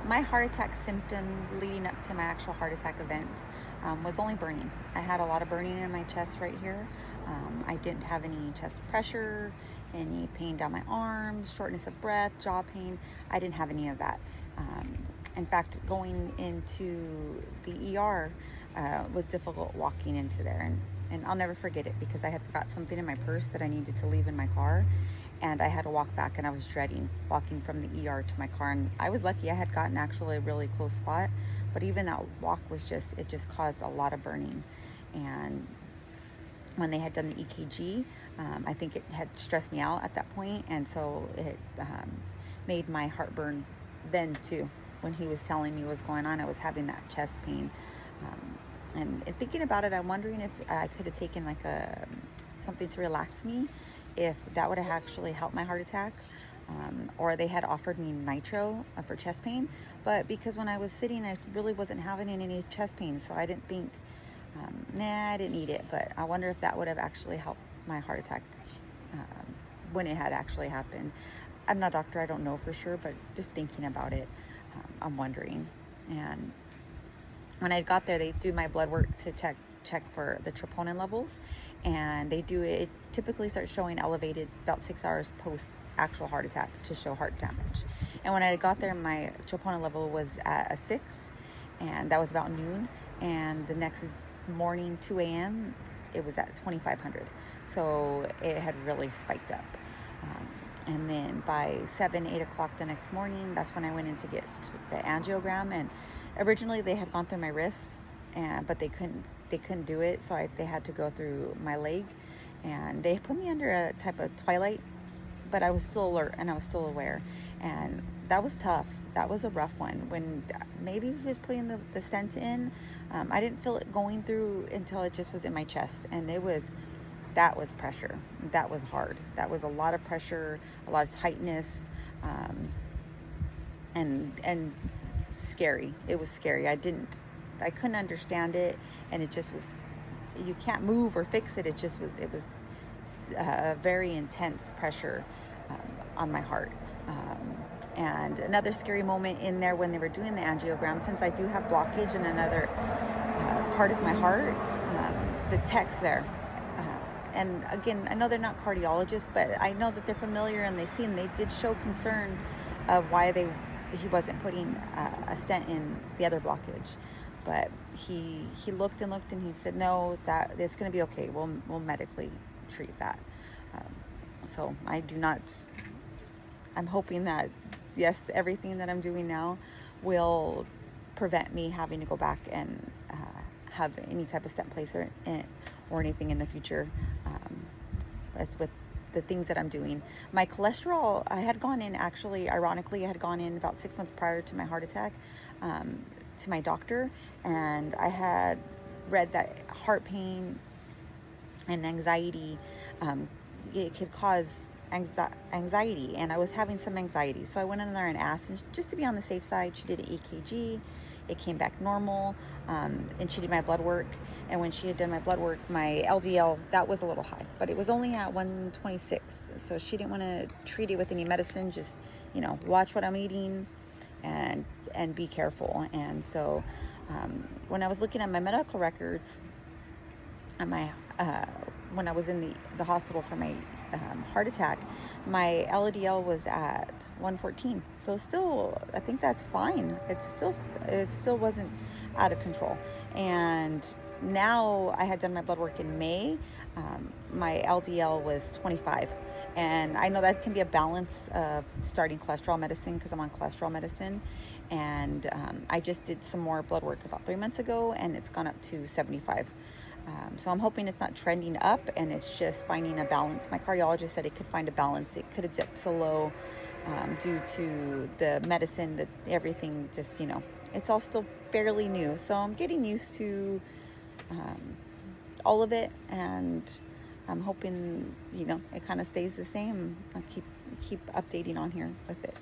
my heart attack symptom leading up to my actual heart attack event was only burning. I had a lot of burning in my chest right here. I didn't have any chest pressure, any pain down my arms, shortness of breath, jaw pain. I didn't have any of that. In fact, going into the ER was difficult walking into there. And I'll never forget it because I had forgot something in my purse that I needed to leave in my car. And I had to walk back, and I was dreading walking from the ER to my car. And I was lucky I had gotten actually a really close spot, but even that walk was it just caused a lot of burning. And when they had done the EKG, I think it had stressed me out at that point, and so it made my heartburn then too. When he was telling me what was going on, I was having that chest pain. And thinking about it, I'm wondering if I could have taken like something to relax me, if that would have actually helped my heart attack. Or they had offered me nitro for chest pain, but because when I was sitting, I really wasn't having any chest pain, so I didn't think, I didn't need it. But I wonder if that would have actually helped my heart attack when it had actually happened. I'm not a doctor, I don't know for sure, but just thinking about it, I'm wondering. And when I got there, they do my blood work to check for the troponin levels, and they do it typically starts showing elevated about 6 hours post actual heart attack to show heart damage. And when I got there, my troponin level was at a 6, and that was about noon. And the next morning, 2 a.m., it was at 2,500. So it had really spiked up. And then by 7, 8 o'clock the next morning, that's when I went in to get the angiogram. And originally they had gone through my wrist, but they couldn't do it, so they had to go through my leg, and they put me under a type of twilight, but I was still alert and I was still aware, and that was tough. That was a rough one. When maybe he was putting the stent in, I didn't feel it going through until it just was in my chest, and that was pressure. That was hard. That was a lot of pressure, a lot of tightness, and scary. It was scary. I couldn't understand it, and it just was, you can't move or fix it. It was a very intense pressure on my heart. And another scary moment in there when they were doing the angiogram, since I do have blockage in another part of my heart, the techs there. And again, I know they're not cardiologists, but I know that they're familiar, and they did show concern of why he wasn't putting a stent in the other blockage. But he looked and looked, and he said, no, that it's going to be okay. We'll medically treat that. So I'm hoping that, yes, everything that I'm doing now will prevent me having to go back and have any type of stent place or anything in the future. As with the things that I'm doing. My cholesterol, I had gone in, actually, ironically, I had gone in about 6 months prior to my heart attack to my doctor, and I had read that heart pain and anxiety, it could cause anxiety, and I was having some anxiety. So I went in there and asked, and just to be on the safe side, she did an EKG. It came back normal, and she did my blood work. And when she had done my blood work, my LDL, that was a little high, but it was only at 126. So she didn't want to treat it with any medicine, just, watch what I'm eating and be careful. And so when I was looking at my medical records, and when I was in the hospital for my heart attack, my LDL was at 114. So still, I think that's fine. It still wasn't out of control. And now I had done my blood work in May. My LDL was 25. And I know that can be a balance of starting cholesterol medicine, because I'm on cholesterol medicine. And I just did some more blood work about 3 months ago, and it's gone up to 75. So I'm hoping it's not trending up, and it's just finding a balance. My cardiologist said it could find a balance. It could have dipped so low due to the medicine, that everything just, it's all still fairly new. So I'm getting used to all of it, and I'm hoping, it kind of stays the same. I'll keep updating on here with it.